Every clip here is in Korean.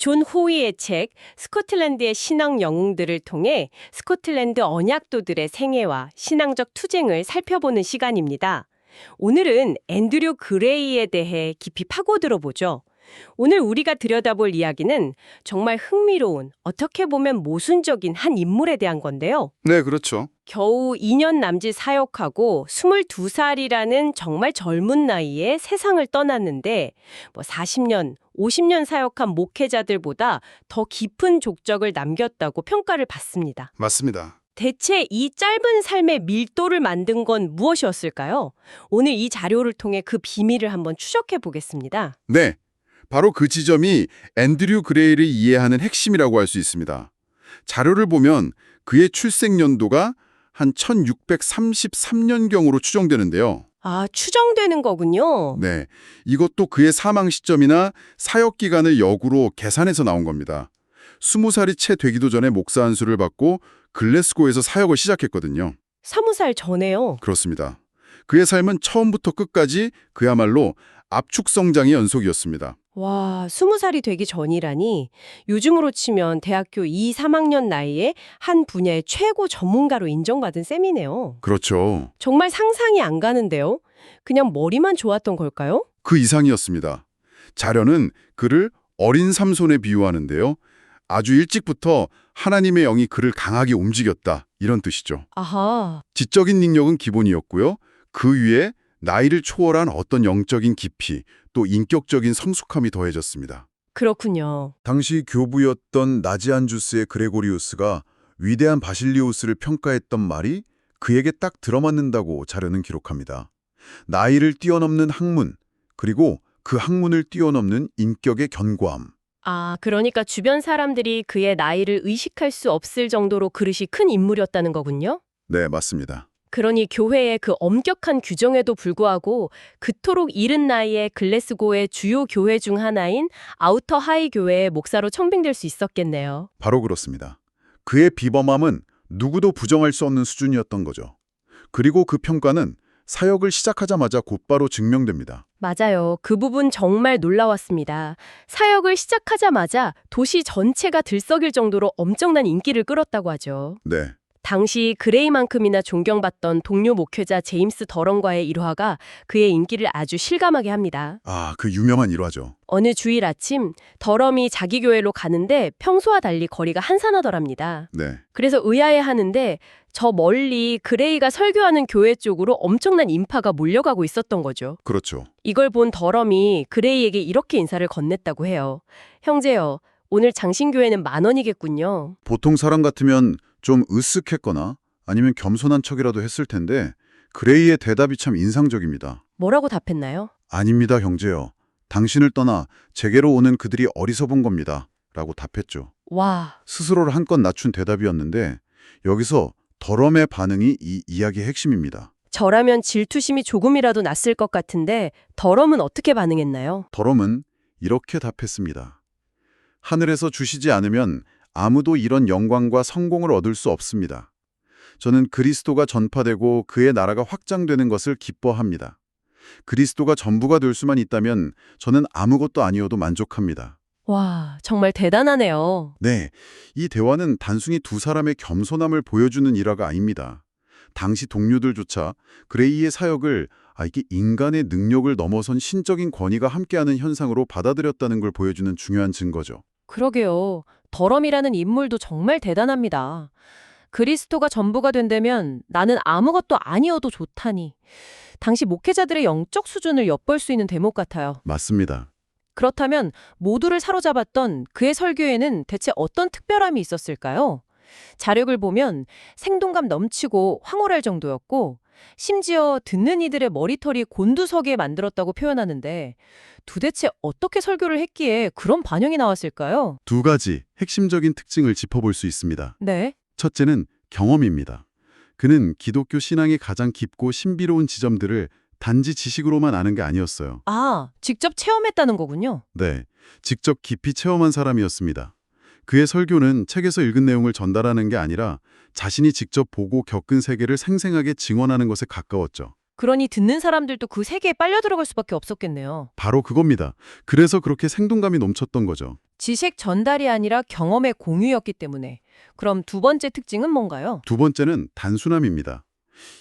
존 호위의 책 스코틀랜드의 신앙 영웅들을 통해 스코틀랜드 언약도들의 생애와 신앙적 투쟁을 살펴보는 시간입니다. 오늘은 앤드류 그레이에 대해 깊이 파고들어 보죠. 오늘 우리가 들여다볼 이야기는 정말 흥미로운, 어떻게 보면 모순적인 한 인물에 대한 건데요. 네, 그렇죠. 겨우 2년 남짓 사역하고 22살이라는 정말 젊은 나이에 세상을 떠났는데 40년, 50년 사역한 목회자들보다 더 깊은 족적을 남겼다고 평가를 받습니다. 맞습니다. 대체 이 짧은 삶의 밀도를 만든 건 무엇이었을까요? 오늘 이 자료를 통해 그 비밀을 한번 추적해 보겠습니다. 네, 바로 그 지점이 앤드류 그레이를 이해하는 핵심이라고 할 수 있습니다. 자료를 보면 그의 출생 연도가 한 1633년경으로 추정되는데요. 아, 추정되는 거군요. 네, 이것도 그의 사망 시점이나 사역 기간을 역으로 계산해서 나온 겁니다. 20살이 채 되기도 전에 목사 안수를 받고 글래스고에서 사역을 시작했거든요. 20살 전에요. 그렇습니다. 그의 삶은 처음부터 끝까지 그야말로 압축 성장의 연속이었습니다. 와, 20살이 되기 전이라니 요즘으로 치면 대학교 2, 3학년 나이에 한 분야의 최고 전문가로 인정받은 셈이네요. 그렇죠. 정말 상상이 안 가는데요. 그냥 머리만 좋았던 걸까요? 그 이상이었습니다. 자료는 그를 어린 삼손에 비유하는데요. 아주 일찍부터 하나님의 영이 그를 강하게 움직였다, 이런 뜻이죠. 아하, 지적인 능력은 기본이었고요. 그 위에 나이를 초월한 어떤 영적인 깊이, 또 인격적인 성숙함이 더해졌습니다. 그렇군요. 당시 교부였던 나지안주스의 그레고리우스가 위대한 바실리우스를 평가했던 말이 그에게 딱 들어맞는다고 자료는 기록합니다. 나이를 뛰어넘는 학문, 그리고 그 학문을 뛰어넘는 인격의 견고함. 아, 그러니까 주변 사람들이 그의 나이를 의식할 수 없을 정도로 그릇이 큰 인물이었다는 거군요? 네, 맞습니다. 그러니 교회의 그 엄격한 규정에도 불구하고 그토록 이른 나이에 글래스고의 주요 교회 중 하나인 아우터 하이 교회의 목사로 청빙될 수 있었겠네요. 바로 그렇습니다. 그의 비범함은 누구도 부정할 수 없는 수준이었던 거죠. 그리고 그 평가는 사역을 시작하자마자 곧바로 증명됩니다. 맞아요. 그 부분 정말 놀라웠습니다. 사역을 시작하자마자 도시 전체가 들썩일 정도로 엄청난 인기를 끌었다고 하죠. 네, 당시 그레이만큼이나 존경받던 동료 목회자 제임스 더럼과의 일화가 그의 인기를 아주 실감하게 합니다. 그 유명한 일화죠. 어느 주일 아침 더럼이 자기 교회로 가는데 평소와 달리 거리가 한산하더랍니다. 네, 그래서 의아해하는데 저 멀리 그레이가 설교하는 교회 쪽으로 엄청난 인파가 몰려가고 있었던 거죠. 그렇죠. 이걸 본 더럼이 그레이에게 이렇게 인사를 건넸다고 해요. 형제요, 오늘 장신교회는 10,000원이겠군요. 보통 사람 같으면 좀 으쓱했거나 아니면 겸손한 척이라도 했을 텐데 그레이의 대답이 참 인상적입니다. 뭐라고 답했나요? 아닙니다, 형제요. 당신을 떠나 제게로 오는 그들이 어리석은 겁니다. 라고 답했죠. 와, 스스로를 한껏 낮춘 대답이었는데 여기서 더럼의 반응이 이 이야기의 핵심입니다. 저라면 질투심이 조금이라도 났을 것 같은데 더럼은 어떻게 반응했나요? 더럼은 이렇게 답했습니다. 하늘에서 주시지 않으면 아무도 이런 영광과 성공을 얻을 수 없습니다. 저는 그리스도가 전파되고 그의 나라가 확장되는 것을 기뻐합니다. 그리스도가 전부가 될 수만 있다면 저는 아무것도 아니어도 만족합니다. 와, 정말 대단하네요. 네, 이 대화는 단순히 두 사람의 겸손함을 보여주는 일화가 아닙니다. 당시 동료들조차 그레이의 사역을 이게 인간의 능력을 넘어선 신적인 권위가 함께하는 현상으로 받아들였다는 걸 보여주는 중요한 증거죠. 그러게요. 더럼이라는 인물도 정말 대단합니다. 그리스도가 전부가 된다면 나는 아무것도 아니어도 좋다니. 당시 목회자들의 영적 수준을 엿볼 수 있는 대목 같아요. 맞습니다. 그렇다면 모두를 사로잡았던 그의 설교에는 대체 어떤 특별함이 있었을까요? 자료를 보면 생동감 넘치고 황홀할 정도였고 심지어 듣는 이들의 머리털이 곤두서게 만들었다고 표현하는데 도대체 어떻게 설교를 했기에 그런 반영이 나왔을까요? 두 가지 핵심적인 특징을 짚어볼 수 있습니다. 네. 첫째는 경험입니다. 그는 기독교 신앙의 가장 깊고 신비로운 지점들을 단지 지식으로만 아는 게 아니었어요. 아, 직접 체험했다는 거군요. 네, 직접 깊이 체험한 사람이었습니다. 그의 설교는 책에서 읽은 내용을 전달하는 게 아니라 자신이 직접 보고 겪은 세계를 생생하게 증언하는 것에 가까웠죠. 그러니 듣는 사람들도 그 세계에 빨려 들어갈 수밖에 없었겠네요. 바로 그겁니다. 그래서 그렇게 생동감이 넘쳤던 거죠. 지식 전달이 아니라 경험의 공유였기 때문에. 그럼 두 번째 특징은 뭔가요? 두 번째는 단순함입니다.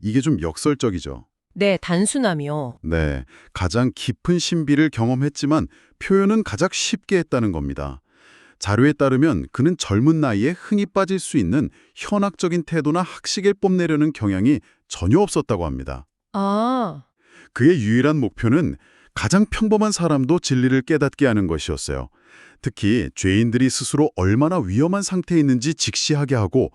이게 좀 역설적이죠. 네, 단순함이요. 네, 가장 깊은 신비를 경험했지만 표현은 가장 쉽게 했다는 겁니다. 자료에 따르면 그는 젊은 나이에 흥이 빠질 수 있는 현학적인 태도나 학식을 뽐내려는 경향이 전혀 없었다고 합니다. 아, 그의 유일한 목표는 가장 평범한 사람도 진리를 깨닫게 하는 것이었어요. 특히 죄인들이 스스로 얼마나 위험한 상태에 있는지 직시하게 하고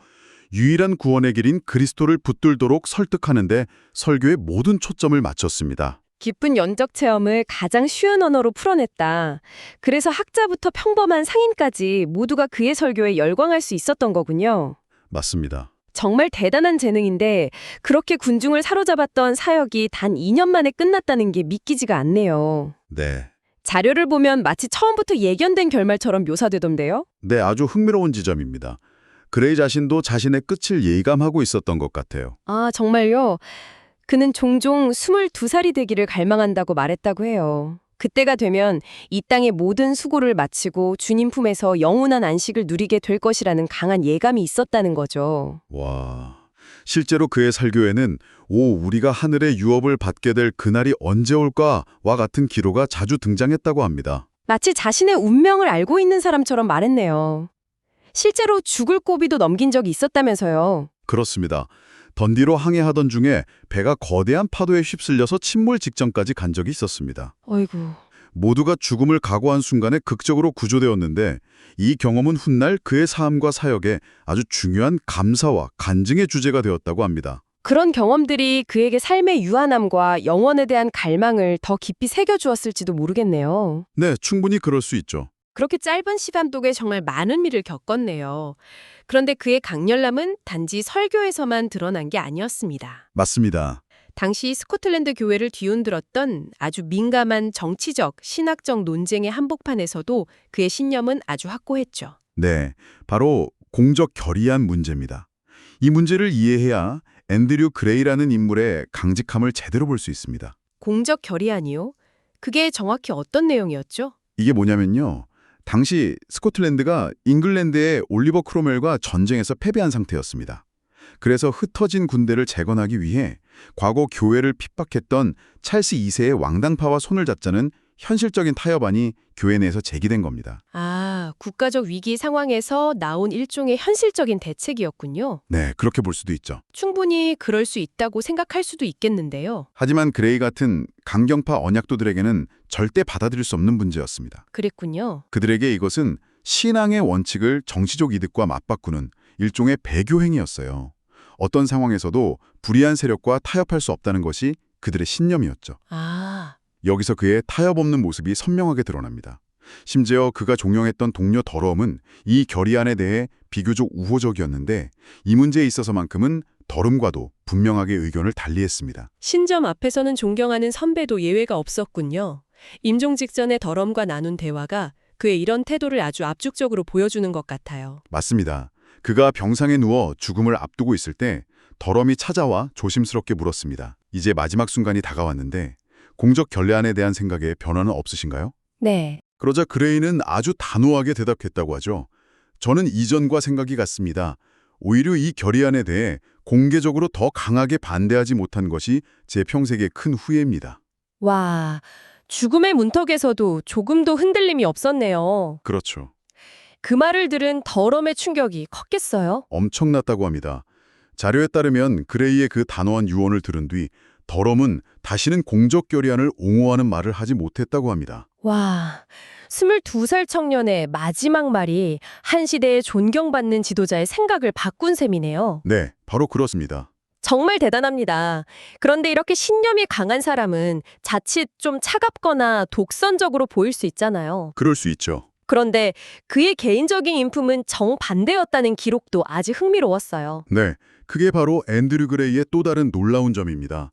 유일한 구원의 길인 그리스도를 붙들도록 설득하는 데 설교의 모든 초점을 맞췄습니다. 깊은 연적 체험을 가장 쉬운 언어로 풀어냈다. 그래서 학자부터 평범한 상인까지 모두가 그의 설교에 열광할 수 있었던 거군요. 맞습니다. 정말 대단한 재능인데 그렇게 군중을 사로잡았던 사역이 단 2년 만에 끝났다는 게 믿기지가 않네요. 네. 자료를 보면 마치 처음부터 예견된 결말처럼 묘사되던데요? 네, 아주 흥미로운 지점입니다. 그레이 자신도 자신의 끝을 예감하고 있었던 것 같아요. 아, 정말요? 그는 종종 22살이 되기를 갈망한다고 말했다고 해요. 그때가 되면 이 땅의 모든 수고를 마치고 주님 품에서 영원한 안식을 누리게 될 것이라는 강한 예감이 있었다는 거죠. 와, 실제로 그의 설교에는 우리가 하늘의 유업을 받게 될 그날이 언제 올까와 같은 기로가 자주 등장했다고 합니다. 마치 자신의 운명을 알고 있는 사람처럼 말했네요. 실제로 죽을 고비도 넘긴 적이 있었다면서요. 그렇습니다. 던디로 항해하던 중에 배가 거대한 파도에 휩쓸려서 침몰 직전까지 간 적이 있었습니다. 어이구. 모두가 죽음을 각오한 순간에 극적으로 구조되었는데 이 경험은 훗날 그의 삶과 사역에 아주 중요한 감사와 간증의 주제가 되었다고 합니다. 그런 경험들이 그에게 삶의 유한함과 영원에 대한 갈망을 더 깊이 새겨주었을지도 모르겠네요. 네, 충분히 그럴 수 있죠. 그렇게 짧은 시간 속에 정말 많은 일을 겪었네요. 그런데 그의 강렬함은 단지 설교에서만 드러난 게 아니었습니다. 맞습니다. 당시 스코틀랜드 교회를 뒤흔들었던 아주 민감한 정치적, 신학적 논쟁의 한복판에서도 그의 신념은 아주 확고했죠. 네, 바로 공적 결의안 문제입니다. 이 문제를 이해해야 앤드류 그레이라는 인물의 강직함을 제대로 볼 수 있습니다. 공적 결의안이요? 그게 정확히 어떤 내용이었죠? 이게 뭐냐면요. 당시 스코틀랜드가 잉글랜드의 올리버 크로멜과 전쟁에서 패배한 상태였습니다. 그래서 흩어진 군대를 재건하기 위해 과거 교회를 핍박했던 찰스 2세의 왕당파와 손을 잡자는 현실적인 타협안이 교회 내에서 제기된 겁니다. 아, 국가적 위기 상황에서 나온 일종의 현실적인 대책이었군요. 네, 그렇게 볼 수도 있죠. 충분히 그럴 수 있다고 생각할 수도 있겠는데요. 하지만 그레이 같은 강경파 언약도들에게는 절대 받아들일 수 없는 문제였습니다. 그랬군요. 그들에게 이것은 신앙의 원칙을 정치적 이득과 맞바꾸는 일종의 배교 행위였어요. 어떤 상황에서도 불의한 세력과 타협할 수 없다는 것이 그들의 신념이었죠. 아, 여기서 그의 타협 없는 모습이 선명하게 드러납니다. 심지어 그가 종용했던 동료 더러움은 이 결의안에 대해 비교적 우호적이었는데 이 문제에 있어서만큼은 더름과도 분명하게 의견을 달리했습니다. 신점 앞에서는 존경하는 선배도 예외가 없었군요. 임종 직전의 더럼과 나눈 대화가 그의 이런 태도를 아주 압축적으로 보여주는 것 같아요. 맞습니다. 그가 병상에 누워 죽음을 앞두고 있을 때 더럼이 찾아와 조심스럽게 물었습니다. 이제 마지막 순간이 다가왔는데 공적 결례안에 대한 생각에 변화는 없으신가요? 네. 그러자 그레이는 아주 단호하게 대답했다고 하죠. 저는 이전과 생각이 같습니다. 오히려 이 결의안에 대해 공개적으로 더 강하게 반대하지 못한 것이 제 평생의 큰 후회입니다. 와, 죽음의 문턱에서도 조금도 흔들림이 없었네요. 그렇죠. 그 말을 들은 더럼의 충격이 컸겠어요? 엄청났다고 합니다. 자료에 따르면 그레이의 그 단호한 유언을 들은 뒤 더럼은 다시는 공적 결의안을 옹호하는 말을 하지 못했다고 합니다. 와, 22살 청년의 마지막 말이 한 시대에 존경받는 지도자의 생각을 바꾼 셈이네요. 네, 바로 그렇습니다. 정말 대단합니다. 그런데 이렇게 신념이 강한 사람은 자칫 좀 차갑거나 독선적으로 보일 수 있잖아요. 그럴 수 있죠. 그런데 그의 개인적인 인품은 정반대였다는 기록도 아주 흥미로웠어요. 네, 그게 바로 앤드류 그레이의 또 다른 놀라운 점입니다.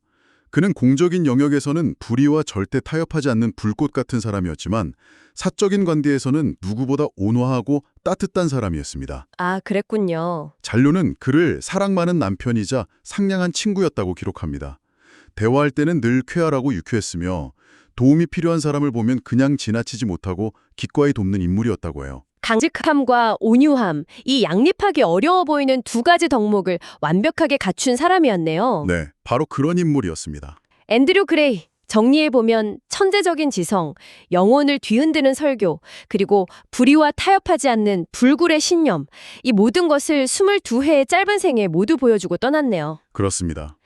그는 공적인 영역에서는 불의와 절대 타협하지 않는 불꽃 같은 사람이었지만 사적인 관계에서는 누구보다 온화하고 따뜻한 사람이었습니다. 아, 그랬군요. 잔류는 그를 사랑 많은 남편이자 상냥한 친구였다고 기록합니다. 대화할 때는 늘 쾌활하고 유쾌했으며 도움이 필요한 사람을 보면 그냥 지나치지 못하고 기꺼이 돕는 인물이었다고 해요. 강직함과 온유함, 이 양립하기 어려워 보이는 두 가지 덕목을 완벽하게 갖춘 사람이었네요. 네, 바로 그런 인물이었습니다. 앤드류 그레이, 정리해보면 천재적인 지성, 영혼을 뒤흔드는 설교, 그리고 불의와 타협하지 않는 불굴의 신념, 이 모든 것을 22회의 짧은 생에 모두 보여주고 떠났네요. 그렇습니다.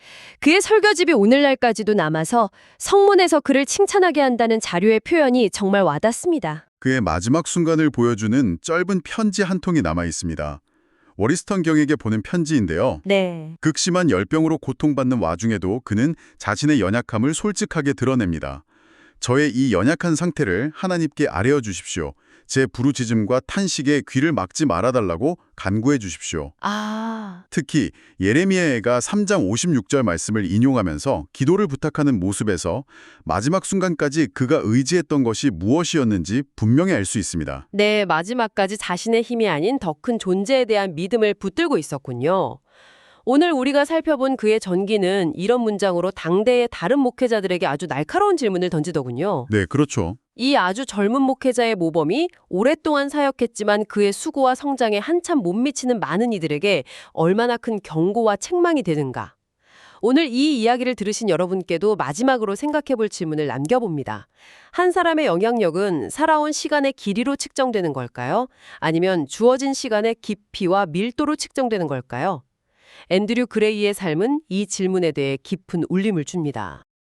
그의 설교집이 오늘날까지도 남아서 성문에서 그를 칭찬하게 한다는 자료의 표현이 정말 와닿습니다. 그의 마지막 순간을 보여주는 짧은 편지 한 통이 남아 있습니다. 워리스턴 경에게 보낸 편지인데요. 네. 극심한 열병으로 고통받는 와중에도 그는 자신의 연약함을 솔직하게 드러냅니다. 저의 이 연약한 상태를 하나님께 아뢰어 주십시오. 제 부르짖음과 탄식에 귀를 막지 말아달라고 간구해 주십시오. 특히 예레미야가 3장 56절 말씀을 인용하면서 기도를 부탁하는 모습에서 마지막 순간까지 그가 의지했던 것이 무엇이었는지 분명히 알 수 있습니다. 네, 마지막까지 자신의 힘이 아닌 더 큰 존재에 대한 믿음을 붙들고 있었군요. 오늘 우리가 살펴본 그의 전기는 이런 문장으로 당대의 다른 목회자들에게 아주 날카로운 질문을 던지더군요. 네, 그렇죠. 이 아주 젊은 목회자의 모범이 오랫동안 사역했지만 그의 수고와 성장에 한참 못 미치는 많은 이들에게 얼마나 큰 경고와 책망이 되는가. 오늘 이 이야기를 들으신 여러분께도 마지막으로 생각해볼 질문을 남겨봅니다. 한 사람의 영향력은 살아온 시간의 길이로 측정되는 걸까요? 아니면 주어진 시간의 깊이와 밀도로 측정되는 걸까요? 앤드류 그레이의 삶은 이 질문에 대해 깊은 울림을 줍니다.